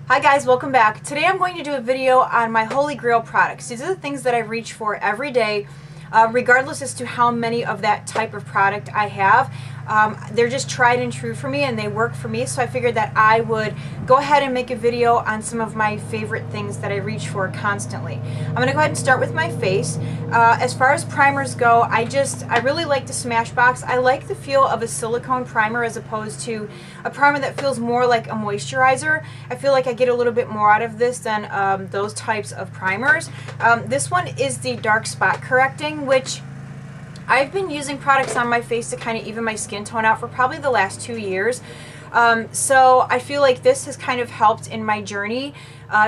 Hi guys, welcome back. Today I'm going to do a video on my Holy Grail products. These are the things that I reach for every day, regardless as to how many of that type of product I have. They're just tried and true for me and they work for me, so I figured that I would go ahead and make a video on some of my favorite things that I reach for constantly. I'm going to go ahead and start with my face. As far as primers go, I really like the Smashbox. I like the feel of a silicone primer as opposed to a primer that feels more like a moisturizer. I feel like I get a little bit more out of this than those types of primers. This one is the dark spot correcting, which I've been using products on my face to kind of even my skin tone out for probably the last 2 years. So I feel like this has kind of helped in my journey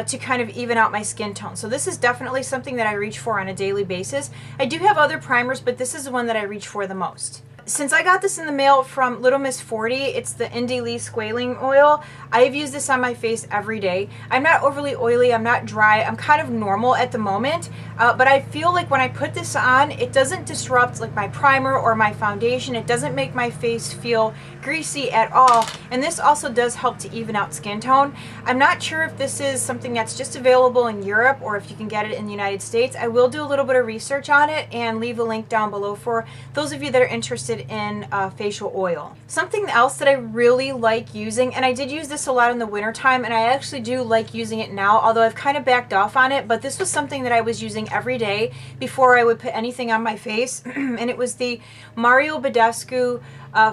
to kind of even out my skin tone. So this is definitely something that I reach for on a daily basis. I do have other primers, but this is the one that I reach for the most. Since I got this in the mail from Little Miss 40, it's the Indie Lee Squalene Oil. I've used this on my face every day. I'm not overly oily, I'm not dry, I'm kind of normal at the moment, but I feel like when I put this on, it doesn't disrupt like my primer or my foundation. It doesn't make my face feel greasy at all, and this also does help to even out skin tone. I'm not sure if this is something that's just available in Europe or if you can get it in the United States. I will do a little bit of research on it and leave a link down below for those of you that are interested in facial oil. Something else that I really like using, and I did use this a lot in the winter time, and I actually do like using it now, although I've kind of backed off on it, but this was something that I was using every day before I would put anything on my face, and it was the Mario Badescu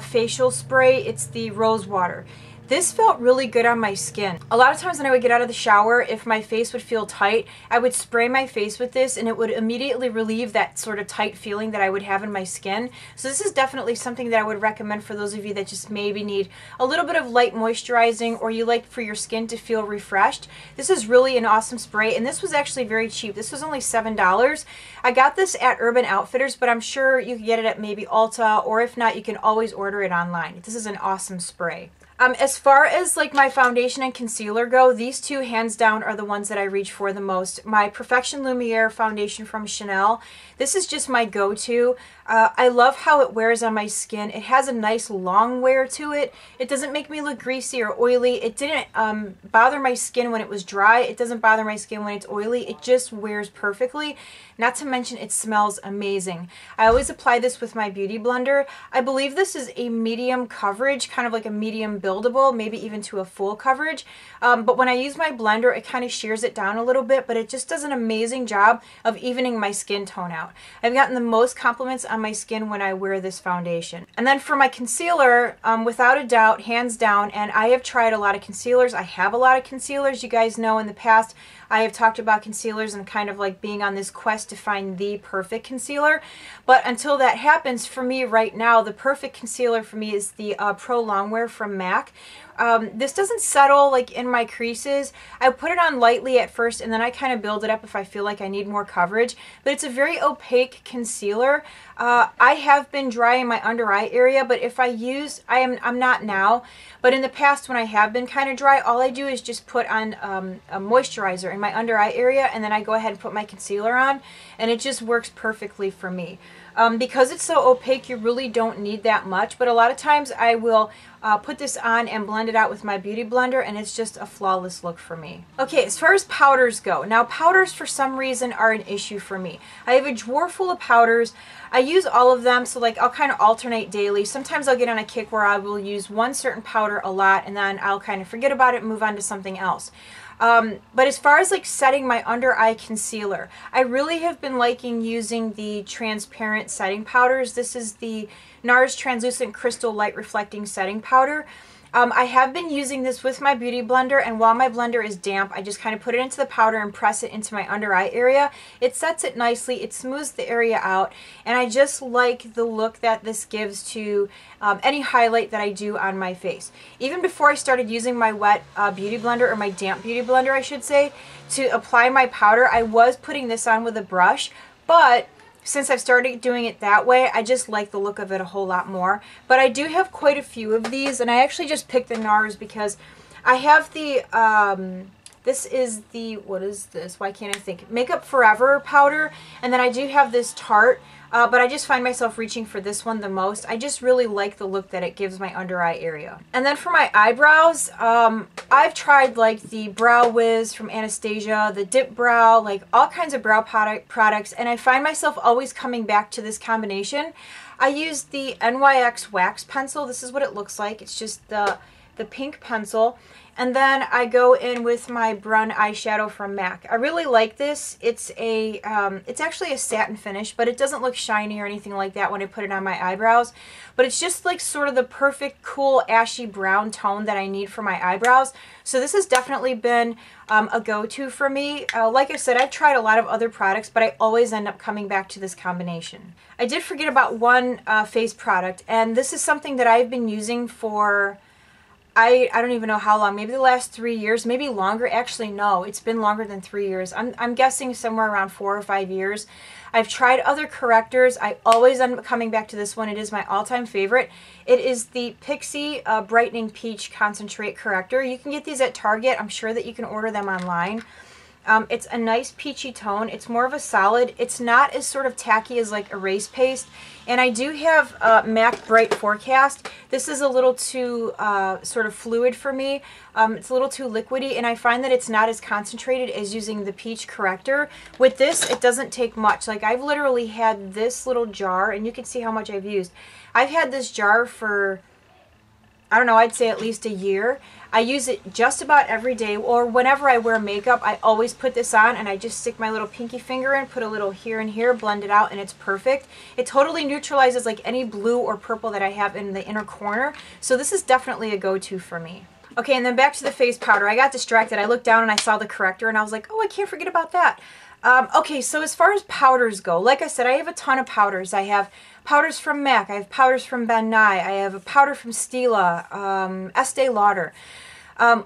facial spray. It's the rose water. This felt really good on my skin. A lot of times when I would get out of the shower, if my face would feel tight, I would spray my face with this and it would immediately relieve that sort of tight feeling that I would have in my skin. So this is definitely something that I would recommend for those of you that just maybe need a little bit of light moisturizing, or you like for your skin to feel refreshed. This is really an awesome spray, and this was actually very cheap. This was only $7. I got this at Urban Outfitters, but I'm sure you can get it at maybe Ulta, or if not, you can always order it online. This is an awesome spray. As far as like my foundation and concealer go, these two hands down are the ones that I reach for the most. My Perfection Lumiere foundation from Chanel, this is just my go-to. I love how it wears on my skin. It has a nice long wear to it. It doesn't make me look greasy or oily. It didn't bother my skin when it was dry. It doesn't bother my skin when it's oily. It just wears perfectly. Not to mention it smells amazing. I always apply this with my beauty blender. I believe this is a medium coverage, kind of like a medium buildable, maybe even to a full coverage. But when I use my blender, it kind of shears it down a little bit, but it just does an amazing job of evening my skin tone out. I've gotten the most compliments on my skin when I wear this foundation. And then for my concealer, without a doubt, hands down, and I have tried a lot of concealers. I have a lot of concealers. You guys know in the past I have talked about concealers and kind of like being on this quest to find the perfect concealer. But until that happens, for me right now, the perfect concealer for me is the Pro Longwear from MAC. This doesn't settle like in my creases. I put it on lightly at first and then I kind of build it up if I feel like I need more coverage, but it's a very opaque concealer. I have been dry in my under eye area, but if I use, I'm not now, but in the past when I have been kind of dry, all I do is just put on a moisturizer in my under eye area, and then I go ahead and put my concealer on, and it just works perfectly for me. Because it's so opaque, you really don't need that much, but a lot of times I will put this on and blend it out with my beauty blender, and it's just a flawless look for me. Okay, as far as powders go, now powders for some reason are an issue for me. I have a drawer full of powders. I use all of them, so like I'll kind of alternate daily. Sometimes I'll get on a kick where I will use one certain powder a lot, and then I'll kind of forget about it and move on to something else. But as far as like setting my under eye concealer, I really have been liking using the transparent setting powders. This is the NARS Translucent Crystal Light Reflecting Setting Powder. I have been using this with my beauty blender, and while my blender is damp, I just kind of put it into the powder and press it into my under eye area. It sets it nicely, it smooths the area out, and I just like the look that this gives to any highlight that I do on my face. Even before I started using my wet beauty blender, or my damp beauty blender I should say, to apply my powder, I was putting this on with a brush, but since I've started doing it that way, I just like the look of it a whole lot more. But I do have quite a few of these, and I actually just picked the NARS because I have the, this is the, what is this? Why can't I think? Makeup Forever powder, and then I do have this Tarte but I just find myself reaching for this one the most. I just really like the look that it gives my under eye area. And then for my eyebrows, I've tried like the Brow Wiz from Anastasia, the Dip Brow, like all kinds of brow products, and I find myself always coming back to this combination. I use the NYX wax pencil. This is what it looks like. It's just the pink pencil. And then I go in with my Brun eyeshadow from MAC. I really like this. It's actually a satin finish, but it doesn't look shiny or anything like that when I put it on my eyebrows. But it's just like sort of the perfect cool ashy brown tone that I need for my eyebrows. So this has definitely been a go-to for me. Like I said, I've tried a lot of other products, but I always end up coming back to this combination. I did forget about one face product, and this is something that I've been using for... I don't even know how long, maybe the last 3 years, maybe longer. Actually, no, it's been longer than 3 years. I'm guessing somewhere around 4 or 5 years. I've tried other correctors. I always end up coming back to this one. It is my all-time favorite. It is the Pixi Brightening Peach Concentrate Corrector. You can get these at Target. I'm sure that you can order them online. It's a nice peachy tone. It's more of a solid. It's not as sort of tacky as like Erase Paste. And I do have MAC Bright Forecast. This is a little too sort of fluid for me. It's a little too liquidy, and I find that it's not as concentrated as using the Peach Corrector. With this, it doesn't take much. Like, I've literally had this little jar, and you can see how much I've used. I've had this jar for, I don't know, I'd say at least a year. I use it just about every day, or whenever I wear makeup, I always put this on, and I just stick my little pinky finger in, put a little here and here, blend it out, and it's perfect. It totally neutralizes like any blue or purple that I have in the inner corner, so this is definitely a go-to for me. Okay, and then back to the face powder. I got distracted. I looked down and I saw the corrector, and I was like, oh, I can't forget about that. Okay, so as far as powders go, like I said, I have a ton of powders. I have powders from MAC, I have powders from Ben Nye, I have a powder from Stila, Estee Lauder.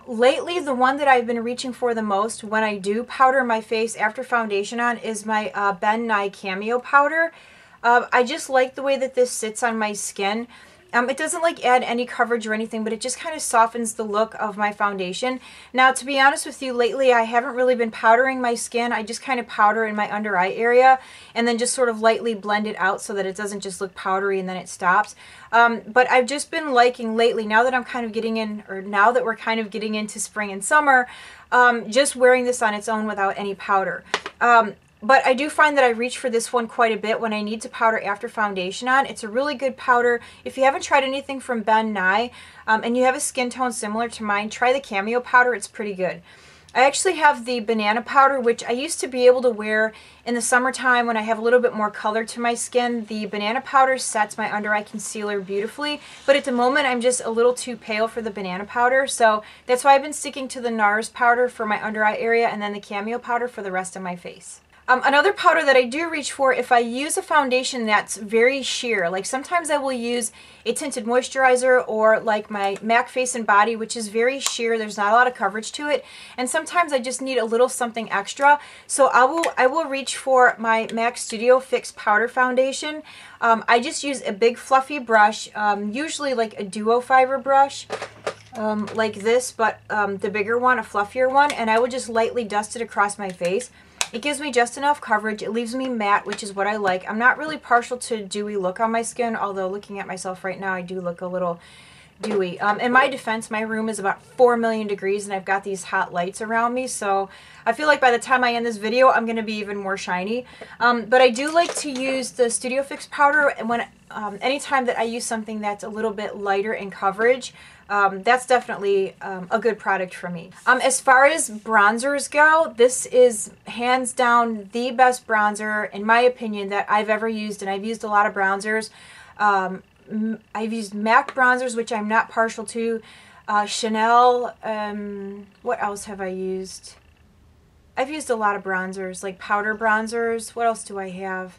Lately, the one that I've been reaching for the most when I do powder my face after foundation on is my Ben Nye Cameo powder. I just like the way that this sits on my skin. It doesn't like add any coverage or anything, but it just kind of softens the look of my foundation. Now, to be honest with you, lately I haven't really been powdering my skin. I just kind of powder in my under eye area and then just sort of lightly blend it out so that it doesn't just look powdery and then it stops. But I've just been liking lately, now that I'm kind of getting in, or now that we're kind of getting into spring and summer, just wearing this on its own without any powder. But I do find that I reach for this one quite a bit when I need to powder after foundation on. It's a really good powder. If you haven't tried anything from Ben Nye and you have a skin tone similar to mine, try the Cameo powder. It's pretty good. I actually have the banana powder, which I used to be able to wear in the summertime when I have a little bit more color to my skin. The banana powder sets my under eye concealer beautifully, but at the moment I'm just a little too pale for the banana powder, so that's why I've been sticking to the NARS powder for my under eye area and then the Cameo powder for the rest of my face. Another powder that I do reach for if I use a foundation that's very sheer, like sometimes I will use a tinted moisturizer or like my MAC Face and Body, which is very sheer, there's not a lot of coverage to it, and sometimes I just need a little something extra, so I will reach for my MAC Studio Fix Powder Foundation. I just use a big fluffy brush, usually like a duo fiber brush, like this, but the bigger one, a fluffier one, and I will just lightly dust it across my face. It gives me just enough coverage. It leaves me matte, which is what I like. I'm not really partial to dewy look on my skin, although looking at myself right now, I do look a little dewy. In my defense, my room is about 4 million degrees, and I've got these hot lights around me, so I feel like by the time I end this video, I'm going to be even more shiny. But I do like to use the Studio Fix powder when anytime that I use something that's a little bit lighter in coverage. That's definitely a good product for me. As far as bronzers go, this is hands down the best bronzer, in my opinion, that I've ever used, and I've used a lot of bronzers. I've used MAC bronzers, which I'm not partial to, Chanel, what else have I used? I've used a lot of bronzers, like powder bronzers. What else do I have?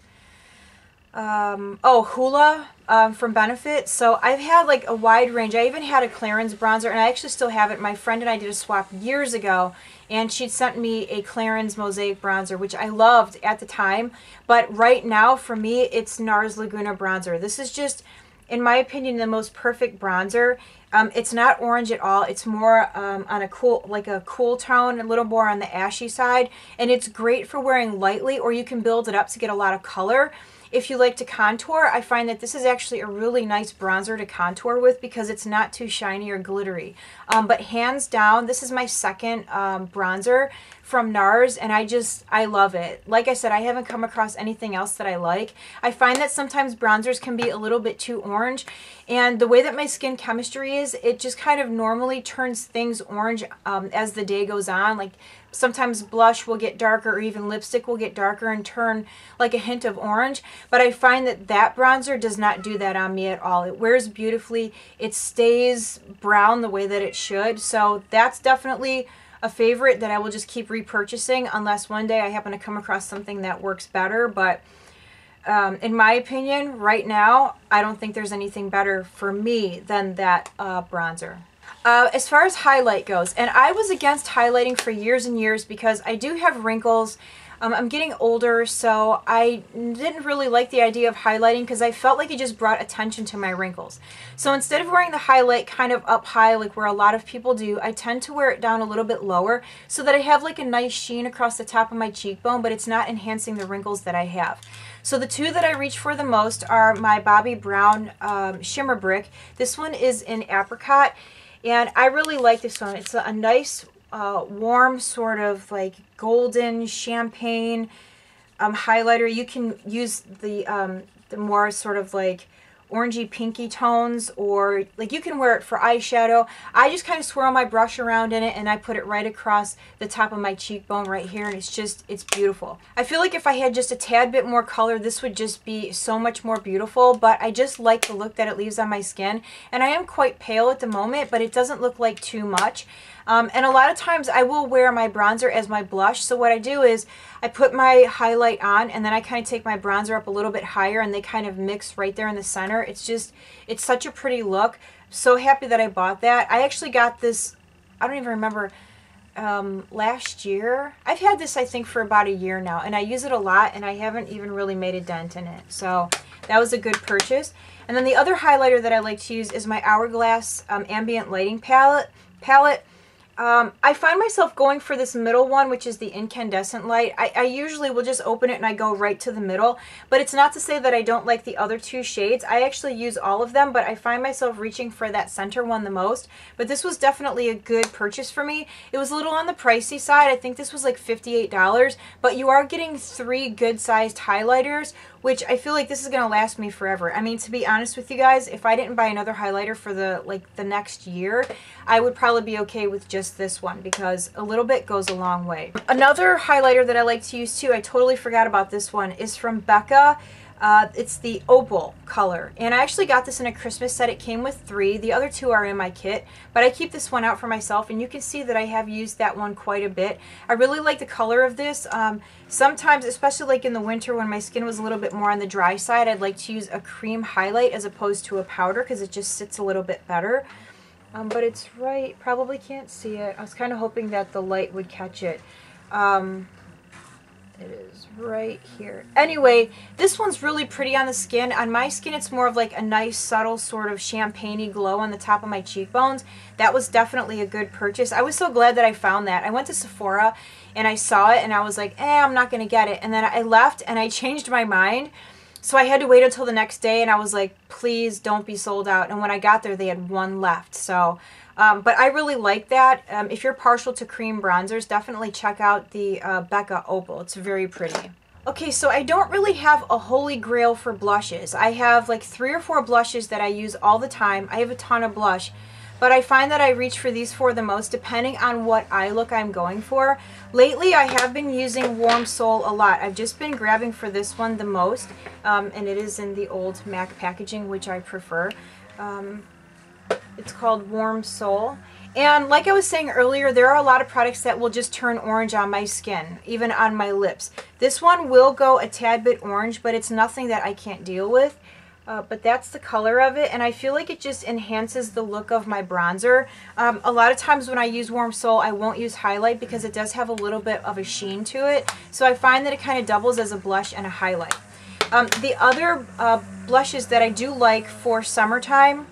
Oh, Hoola from Benefit. So I've had like a wide range. I even had a Clarins bronzer, and I actually still have it. My friend and I did a swap years ago, and she'd sent me a Clarins Mosaic bronzer, which I loved at the time. But right now, for me, it's NARS Laguna bronzer. This is just, in my opinion, the most perfect bronzer. It's not orange at all. It's more on a cool, like a cool tone, a little more on the ashy side, and it's great for wearing lightly, or you can build it up to get a lot of color. if you like to contour, I find that this is actually a really nice bronzer to contour with because it's not too shiny or glittery. But hands down, this is my second bronzer from NARS, and I love it. Like I said, I haven't come across anything else that I like. I find that sometimes bronzers can be a little bit too orange, and the way that my skin chemistry is, it just kind of normally turns things orange as the day goes on. Like sometimes blush will get darker, or even lipstick will get darker and turn like a hint of orange, but I find that that bronzer does not do that on me at all. It wears beautifully. It stays brown the way that it should, so that's definitely a favorite that I will just keep repurchasing unless one day I happen to come across something that works better. But in my opinion, right now, I don't think there's anything better for me than that bronzer. As far as highlight goes, and I was against highlighting for years and years because I do have wrinkles. I'm getting older, so I didn't really like the idea of highlighting because I felt like it just brought attention to my wrinkles. So instead of wearing the highlight kind of up high like where a lot of people do, I tend to wear it down a little bit lower so that I have like a nice sheen across the top of my cheekbone, but it's not enhancing the wrinkles that I have. So the two that I reach for the most are my Bobbi Brown Shimmer Brick. This one is in Apricot, and I really like this one. It's a nice warm sort of like golden champagne highlighter. You can use the more sort of like orangey pinky tones, or like you can wear it for eyeshadow. I just kind of swirl my brush around in it and I put it right across the top of my cheekbone right here, and it's beautiful. I feel like if I had just a tad bit more color, this would just be so much more beautiful, but I just like the look that it leaves on my skin, and I am quite pale at the moment, but it doesn't look like too much. And a lot of times I will wear my bronzer as my blush. So what I do is I put my highlight on and then I kind of take my bronzer up a little bit higher and they kind of mix right there in the center. It's such a pretty look. So happy that I bought that. I actually got this, I don't even remember, last year. I've had this I think for about a year now, and I use it a lot and I haven't even really made a dent in it. So that was a good purchase. And then the other highlighter that I like to use is my Hourglass Ambient Lighting palette. I find myself going for this middle one, which is the incandescent light. I usually will just open it and I go right to the middle, but it's not to say that I don't like the other two shades. I actually use all of them, but I find myself reaching for that center one the most. But this was definitely a good purchase for me. It was a little on the pricey side. I think this was like $58, but you are getting 3 good sized highlighters, which I feel like this is going to last me forever. I mean, to be honest with you guys, if I didn't buy another highlighter for the next year, I would probably be okay with just this one because a little bit goes a long way. Another highlighter that I like to use too, I totally forgot about this one, is from Becca. It's the opal color, and I actually got this in a Christmas set. It came with 3. The other 2 are in my kit, but I keep this one out for myself, and you can see that I have used that one quite a bit. I really like the color of this. Sometimes, especially like in the winter when my skin was a little bit more on the dry side, I'd like to use a cream highlight as opposed to a powder because it just sits a little bit better. But it's right, probably can't see it. I was kind of hoping that the light would catch it. It is right here. Anyway, this one's really pretty on the skin. On my skin, it's more of like a nice, subtle sort of champagne-y glow on the top of my cheekbones. That was definitely a good purchase. I was so glad that I found that. I went to Sephora and I saw it and I was like, I'm not going to get it. And then I left and I changed my mind. So I had to wait until the next day and I was like, please don't be sold out. And when I got there, they had 1 left. So, but I really like that. If you're partial to cream bronzers, definitely check out the Becca Opal. It's very pretty. Okay, so I don't really have a holy grail for blushes. I have like 3 or 4 blushes that I use all the time. I have a ton of blush. But I find that I reach for these 4 the most depending on what eye look I'm going for. Lately, I have been using Warm Soul a lot. I've just been grabbing for this one the most, and it is in the old MAC packaging, which I prefer. It's called Warm Soul. And like I was saying earlier, there are a lot of products that will just turn orange on my skin, even on my lips. This one will go a tad bit orange, but it's nothing that I can't deal with. But that's the color of it, and I feel like it just enhances the look of my bronzer. A lot of times when I use Warm Soul, I won't use highlight because it does have a little bit of a sheen to it. So I find that it kind of doubles as a blush and a highlight. The other blushes that I do like for summertime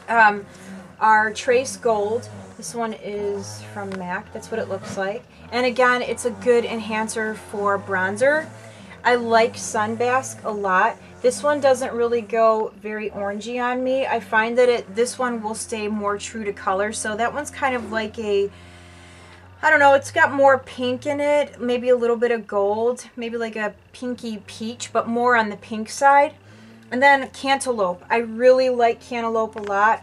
are Trace Gold. This one is from MAC. That's what it looks like. And again, it's a good enhancer for bronzer. I like Sunbask a lot. This one doesn't really go very orangey on me. I find that this one will stay more true to color. So that one's kind of like a, I don't know, it's got more pink in it, maybe a little bit of gold, maybe like a pinky peach, but more on the pink side. And then Cantaloupe. I really like Cantaloupe a lot.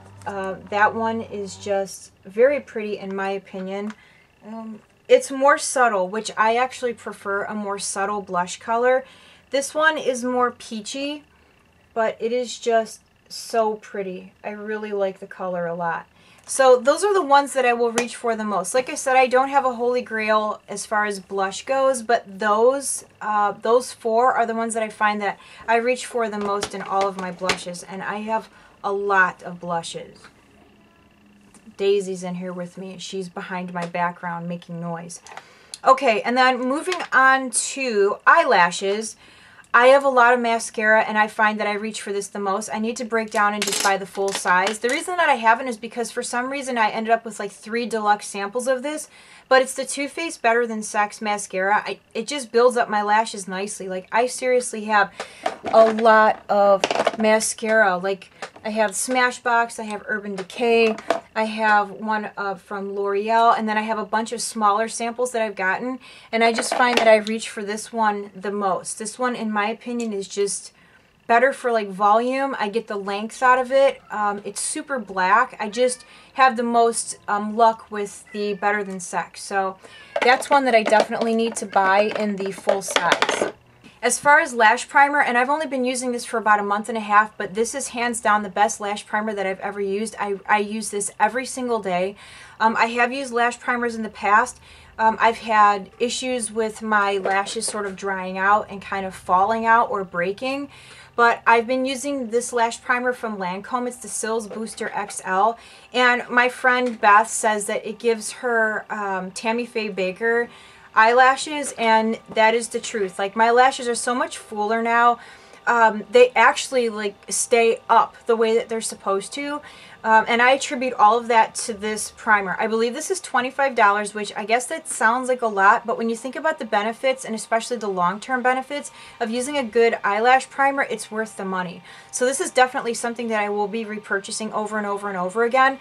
That one is just very pretty in my opinion. It's more subtle, which I actually prefer a more subtle blush color. This one is more peachy, but it is just so pretty. I really like the color a lot. So those are the ones that I will reach for the most. Like I said, I don't have a holy grail as far as blush goes, but those four are the ones that I find that I reach for the most in all of my blushes, and I have a lot of blushes. Daisy's in here with me. She's behind my background making noise. Okay, and then moving on to eyelashes. I have a lot of mascara, and I find that I reach for this the most. I need to break down and just buy the full size. The reason that I haven't is because for some reason I ended up with like 3 deluxe samples of this, but it's the Too Faced Better Than Sex mascara. It just builds up my lashes nicely. Like, I seriously have a lot of mascara. Like, I have Smashbox, I have Urban Decay, I have one from L'Oreal, and then I have a bunch of smaller samples that I've gotten, and I just find that I reach for this one the most. This one, in my opinion, is just better for like volume. I get the length out of it. It's super black. I just have the most luck with the Better Than Sex. So that's one that I definitely need to buy in the full size. As far as lash primer, and I've only been using this for about a month and a half, but this is hands down the best lash primer that I've ever used. I use this every single day. I have used lash primers in the past. I've had issues with my lashes sort of drying out and kind of falling out or breaking. But I've been using this lash primer from Lancome. It's the Sills Booster XL. And my friend Beth says that it gives her Tammy Faye Baker eyelashes, and that is the truth. Like, my lashes are so much fuller now. They actually like stay up the way that they're supposed to, and I attribute all of that to this primer. I believe this is $25, which I guess that sounds like a lot, but when you think about the benefits, and especially the long-term benefits of using a good eyelash primer, it's worth the money. So this is definitely something that I will be repurchasing over and over and over again.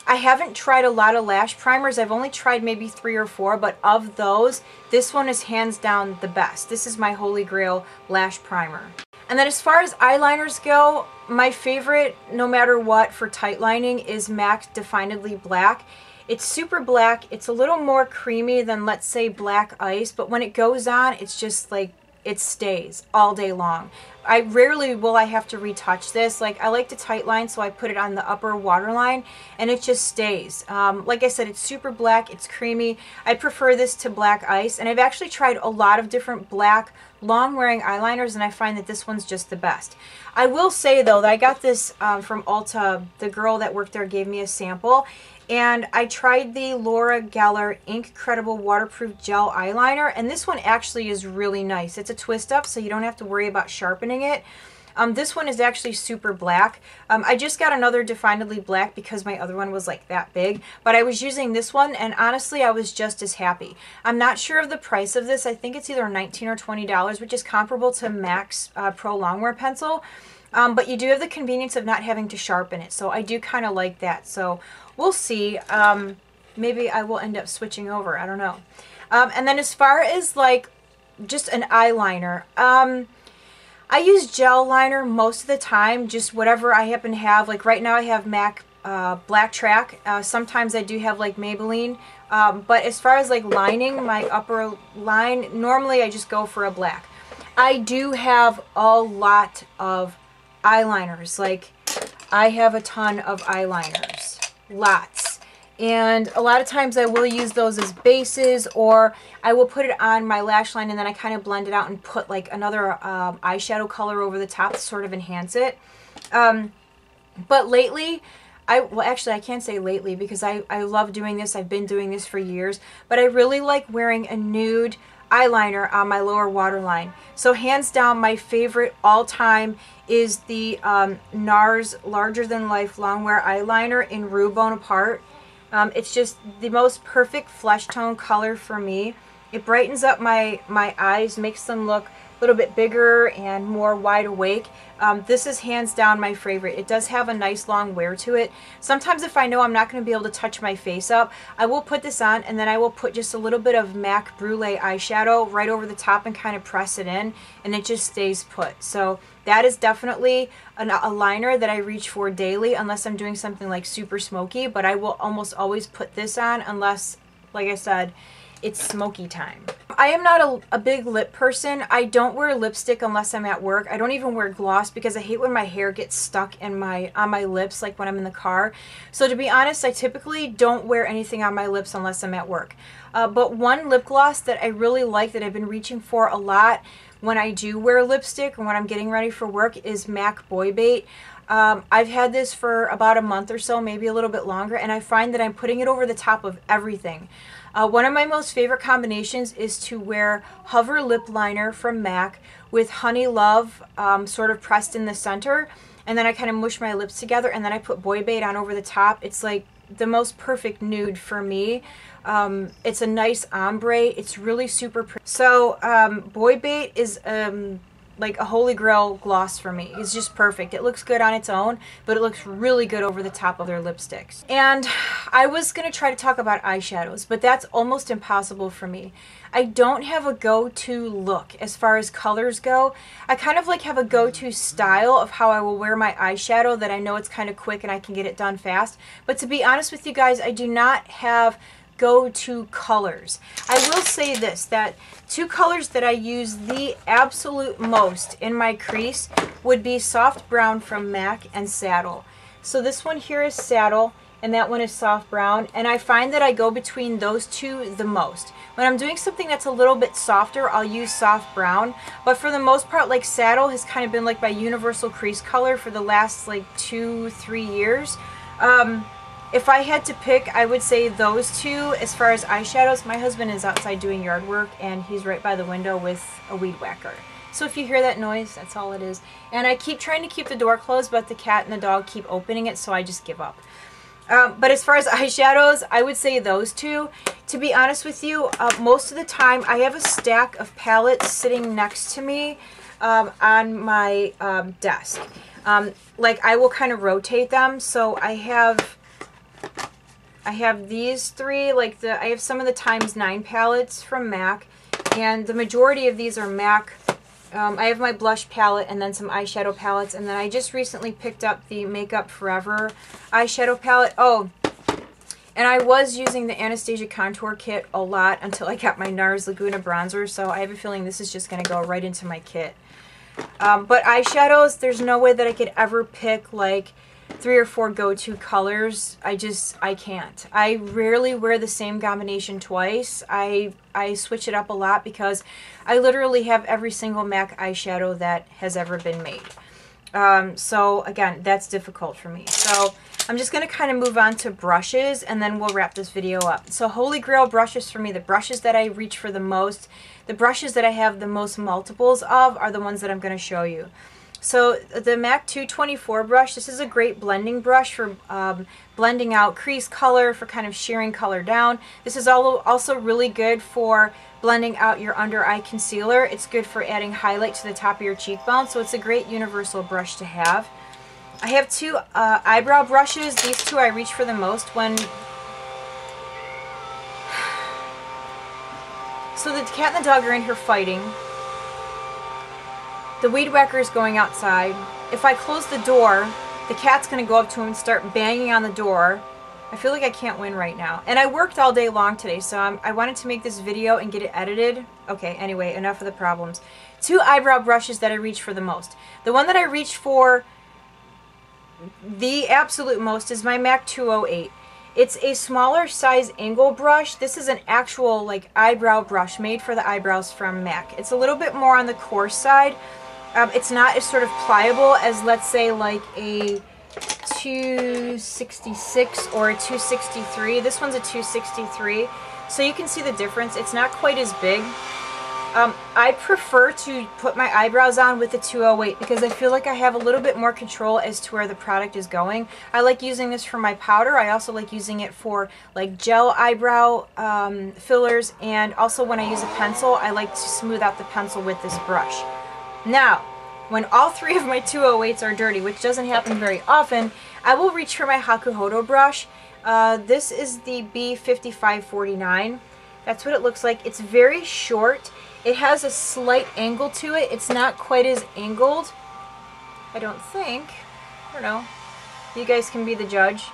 I haven't tried a lot of lash primers. I've only tried maybe 3 or 4, but of those, this one is hands down the best. This is my holy grail lash primer. And then as far as eyeliners go, my favorite, no matter what, for tight lining is MAC Definedly Black. It's super black. It's a little more creamy than, let's say, Black Ice, but when it goes on, it's just like, it stays all day long. I rarely will I have to retouch this. Like, I like to tight line, so I put it on the upper waterline, and it just stays. Like I said, it's super black, it's creamy. I prefer this to Black Ice, and I've actually tried a lot of different black long-wearing eyeliners, and I find that this one's just the best. I will say, though, that I got this from Ulta. The girl that worked there gave me a sample, and I tried the Laura Geller Ink Credible Waterproof Gel Eyeliner, and this one actually is really nice. It's a twist up, so you don't have to worry about sharpening it. This one is actually super black. I just got another Definedly Black because my other one was like that big, but I was using this one, and honestly, I was just as happy. I'm not sure of the price of this. I think it's either $19 or $20, which is comparable to MAC's Pro Longwear Pencil. But you do have the convenience of not having to sharpen it, so I do kind of like that. So we'll see. Maybe I will end up switching over. I don't know. And then as far as like just an eyeliner, I use gel liner most of the time, just whatever I happen to have. Like right now I have MAC Black Track. Sometimes I do have like Maybelline. But as far as like lining my upper line, normally I just go for a black. I do have a lot of eyeliners. Like, I have a ton of eyeliners. Lots. And a lot of times I will use those as bases, or I will put it on my lash line and then I kind of blend it out and put like another eyeshadow color over the top to sort of enhance it. But lately, well, actually I can't say lately because I love doing this. I've been doing this for years. But I really like wearing a nude eyeliner on my lower waterline. So hands down, my favorite all time is the NARS Larger Than Life Longwear Eyeliner in Rue Bonaparte. It's just the most perfect flesh tone color for me. It brightens up my eyes, makes them look little bit bigger and more wide awake, this is hands down my favorite. It does have a nice long wear to it. Sometimes if I know I'm not going to be able to touch my face up, I will put this on and then I will put just a little bit of MAC Brulee eyeshadow right over the top and kind of press it in, and it just stays put. So that is definitely a liner that I reach for daily unless I'm doing something like super smoky, but I will almost always put this on unless, like I said, it's smoky time. I am not a big lip person. I don't wear lipstick unless I'm at work. I don't even wear gloss because I hate when my hair gets stuck in on my lips, like when I'm in the car. So to be honest, I typically don't wear anything on my lips unless I'm at work. But one lip gloss that I really like that I've been reaching for a lot when I do wear lipstick or when I'm getting ready for work is MAC Boy Bait. I've had this for about a month or so, maybe a little bit longer, and I find that I'm putting it over the top of everything. One of my most favorite combinations is to wear Hover Lip Liner from MAC with Honey Love sort of pressed in the center, and then I kind of mush my lips together, and then I put Boy Bait on over the top. It's like the most perfect nude for me. It's a nice ombre. It's really super pretty. So Boy Bait is like a holy grail gloss for me. It's just perfect. It looks good on its own, but it looks really good over the top of their lipsticks. And I was going to try to talk about eyeshadows, but that's almost impossible for me. I don't have a go-to look as far as colors go. I kind of like have a go-to style of how I will wear my eyeshadow that I know it's kind of quick and I can get it done fast. But to be honest with you guys, I do not have go-to colors. I will say this, that two colors that I use the absolute most in my crease would be Soft Brown from MAC and Saddle. So this one here is Saddle and that one is Soft Brown, and I find that I go between those two the most. When I'm doing something that's a little bit softer, I'll use Soft Brown, but for the most part, like Saddle has kind of been like my universal crease color for the last like 2-3 years. If I had to pick, I would say those two. As far as eyeshadows, my husband is outside doing yard work and he's right by the window with a weed whacker. So if you hear that noise, that's all it is. And I keep trying to keep the door closed, but the cat and the dog keep opening it, so I just give up. But as far as eyeshadows, I would say those two. To be honest with you, most of the time I have a stack of palettes sitting next to me on my desk. Like I will kind of rotate them, so I have these three, like I have some of the ×9 palettes from MAC, and the majority of these are MAC. I have my blush palette and then some eyeshadow palettes, and then I just recently picked up the Makeup Forever eyeshadow palette. Oh, and I was using the Anastasia Contour Kit a lot until I got my NARS Laguna bronzer, so I have a feeling this is just going to go right into my kit. But eyeshadows, there's no way that I could ever pick like 3 or 4 go-to colors. I can't. I rarely wear the same combination twice. I switch it up a lot because I literally have every single MAC eyeshadow that has ever been made. So again, that's difficult for me. So I'm just going to kind of move on to brushes and then we'll wrap this video up. So Holy Grail brushes for me, the brushes that I reach for the most, the brushes that I have the most multiples of are the ones that I'm going to show you. So the MAC 224 brush, this is a great blending brush for blending out crease color, for kind of shearing color down. This is also really good for blending out your under eye concealer. It's good for adding highlight to the top of your cheekbone, so it's a great universal brush to have. I have 2 eyebrow brushes. These 2 I reach for the most when... So the cat and the dog are in here fighting. The weed whacker is going outside. If I close the door, the cat's going to go up to him and start banging on the door. I feel like I can't win right now. And I worked all day long today, so I wanted to make this video and get it edited. Okay, anyway, enough of the problems. 2 eyebrow brushes that I reach for the most. The one that I reach for the absolute most is my MAC 208. It's a smaller size angle brush. This is an actual like eyebrow brush made for the eyebrows from MAC. It's a little bit more on the coarse side. It's not as sort of pliable as, let's say, like a 266 or a 263. This one's a 263. So you can see the difference. It's not quite as big. I prefer to put my eyebrows on with the 208 because I feel like I have a little bit more control as to where the product is going. I like using this for my powder. I also like using it for like gel eyebrow fillers, and also when I use a pencil, I like to smooth out the pencil with this brush. Now, when all three of my 208s are dirty, which doesn't happen very often, I will reach for my Hakuhodo brush. This is the B5549. That's what it looks like. It's very short. It has a slight angle to it. It's not quite as angled, I don't think. I don't know. You guys can be the judge.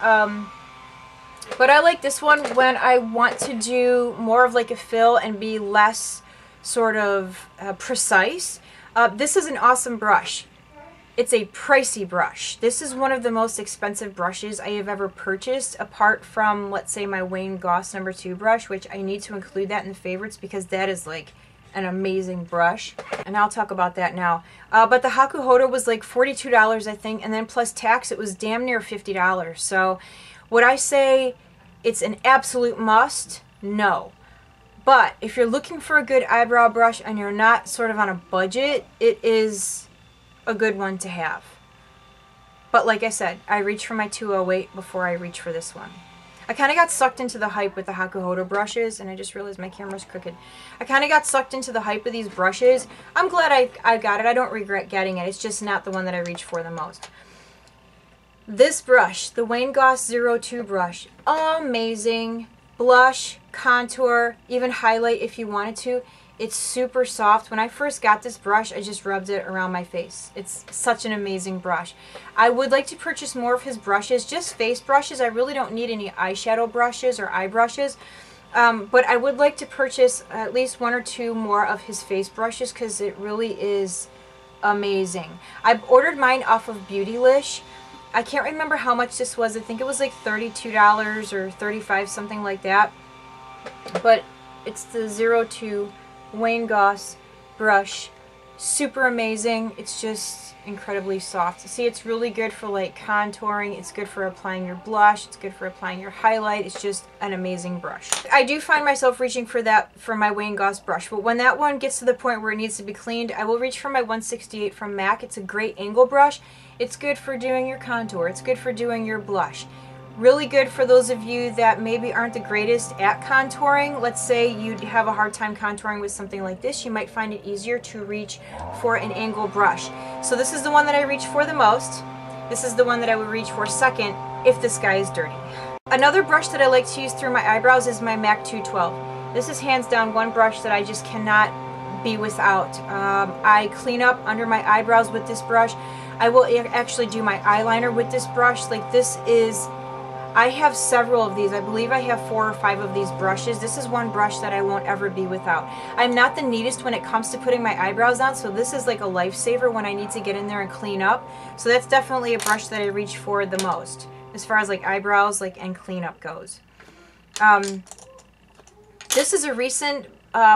But I like this one when I want to do more of like a fill and be less sort of precise. This is an awesome brush. It's a pricey brush. This is one of the most expensive brushes I have ever purchased, apart from, let's say, my Wayne Goss No. 2 brush, which I need to include that in the favorites because that is like an amazing brush. And I'll talk about that now. But the Hakuhodo was like $42, I think, and then plus tax, it was damn near $50. So would I say it's an absolute must? No. But if you're looking for a good eyebrow brush and you're not sort of on a budget, it is a good one to have. But like I said, I reach for my 208 before I reach for this one. I kind of got sucked into the hype with the Hakuhodo brushes, and I just realized my camera's crooked. I kind of got sucked into the hype of these brushes. I'm glad I got it. I don't regret getting it. It's just not the one that I reach for the most. This brush, the Wayne Goss 02 brush, amazing. Blush, contour, even highlight if you wanted to. It's super soft. When I first got this brush, I just rubbed it around my face. It's such an amazing brush. I would like to purchase more of his brushes, just face brushes. I really don't need any eyeshadow brushes or eye brushes. But I would like to purchase at least one or two more of his face brushes because it really is amazing. I've ordered mine off of Beautylish. I can't remember how much this was. I think it was like $32 or $35, something like that. But it's the 02 Wayne Goss brush. Super amazing. It's just incredibly soft. See, it's really good for like contouring. It's good for applying your blush. It's good for applying your highlight. It's just an amazing brush. I do find myself reaching for that for my Wayne Goss brush, but when that one gets to the point where it needs to be cleaned, I will reach for my 168 from MAC. It's a great angle brush. It's good for doing your contour. It's good for doing your blush. Really good for those of you that maybe aren't the greatest at contouring. Let's say you have a hard time contouring with something like this. You might find it easier to reach for an angle brush. So this is the one that I reach for the most. This is the one that I would reach for second if this guy is dirty. Another brush that I like to use through my eyebrows is my MAC 212. This is hands down one brush that I just cannot be without. I clean up under my eyebrows with this brush. I will actually do my eyeliner with this brush. Like this is... I have several of these. I believe I have 4 or 5 of these brushes. This is one brush that I won't ever be without. I'm not the neatest when it comes to putting my eyebrows on, so this is like a lifesaver when I need to get in there and clean up. So that's definitely a brush that I reach for the most as far as like eyebrows and cleanup goes. This is a recent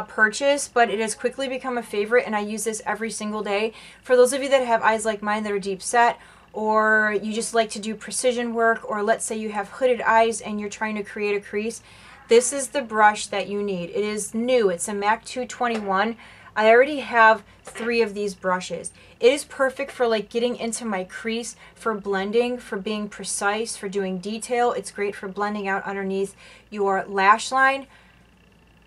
purchase, but it has quickly become a favorite, and I use this every single day. For those of you that have eyes like mine that are deep set, or you just like to do precision work, or let's say you have hooded eyes and you're trying to create a crease, this is the brush that you need. It is new. It's a MAC 221. I already have 3 of these brushes. It is perfect for like getting into my crease, for blending, for being precise, for doing detail. It's great for blending out underneath your lash line.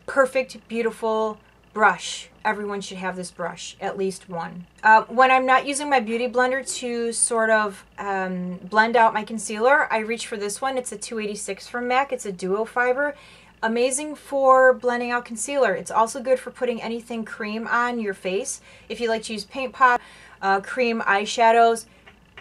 Perfect, beautiful brush. Everyone should have this brush, at least one. When I'm not using my beauty blender to sort of blend out my concealer, I reach for this one. It's a 286 from MAC. It's a duo fiber. Amazing for blending out concealer. It's also good for putting anything cream on your face. If you like to use paint pot, cream eyeshadows,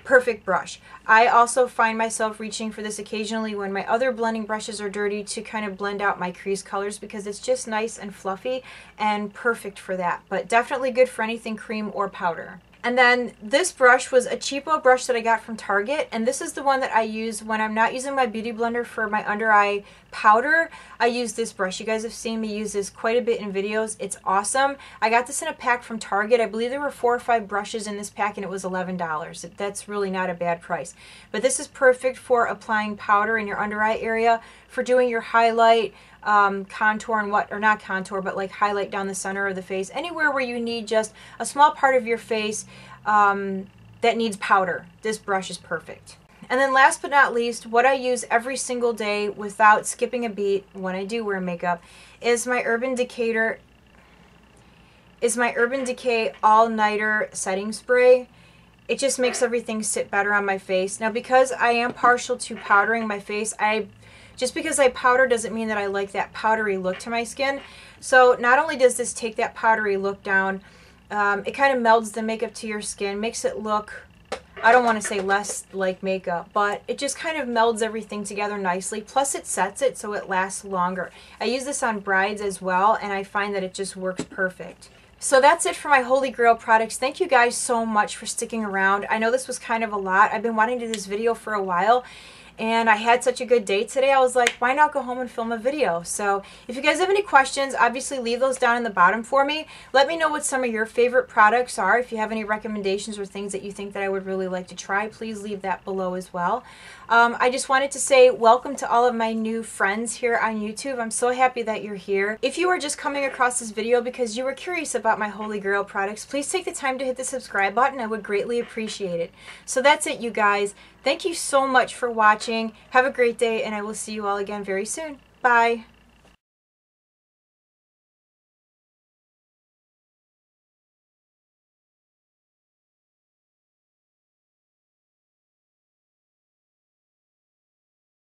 perfect brush. I also find myself reaching for this occasionally when my other blending brushes are dirty to kind of blend out my crease colors because it's just nice and fluffy and perfect for that. But definitely good for anything cream or powder. And then this brush was a cheapo brush that I got from Target, and this is the one that I use when I'm not using my beauty blender for my under eye powder. I use this brush. You guys have seen me use this quite a bit in videos. It's awesome. I got this in a pack from Target. I believe there were 4 or 5 brushes in this pack, and it was $11. That's really not a bad price. But this is perfect for applying powder in your under eye area, for doing your highlight, contour and what, or not contour, but like highlight down the center of the face, anywhere where you need just a small part of your face that needs powder. This brush is perfect. And then last but not least, what I use every single day without skipping a beat when I do wear makeup is my Urban Decay All Nighter Setting Spray. It just makes everything sit better on my face. Now, because I am partial to powdering my face, just because I powder doesn't mean that I like that powdery look to my skin. So not only does this take that powdery look down, it kind of melds the makeup to your skin, makes it look, I don't want to say less like makeup, but it just kind of melds everything together nicely. Plus it sets it so it lasts longer. I use this on brides as well, and I find that it just works perfect. So that's it for my Holy Grail products. Thank you guys so much for sticking around. I know this was kind of a lot. I've been wanting to do this video for a while, and I had such a good day today. I was like, why not go home and film a video? So if you guys have any questions, obviously leave those down in the bottom for me. Let me know what some of your favorite products are. If you have any recommendations or things that you think that I would really like to try, please leave that below as well. I just wanted to say welcome to all of my new friends here on YouTube. I'm so happy that you're here. If you are just coming across this video because you were curious about my Holy Grail products, please take the time to hit the subscribe button. I would greatly appreciate it. So that's it, you guys. Thank you so much for watching. Have a great day, and I will see you all again very soon. Bye.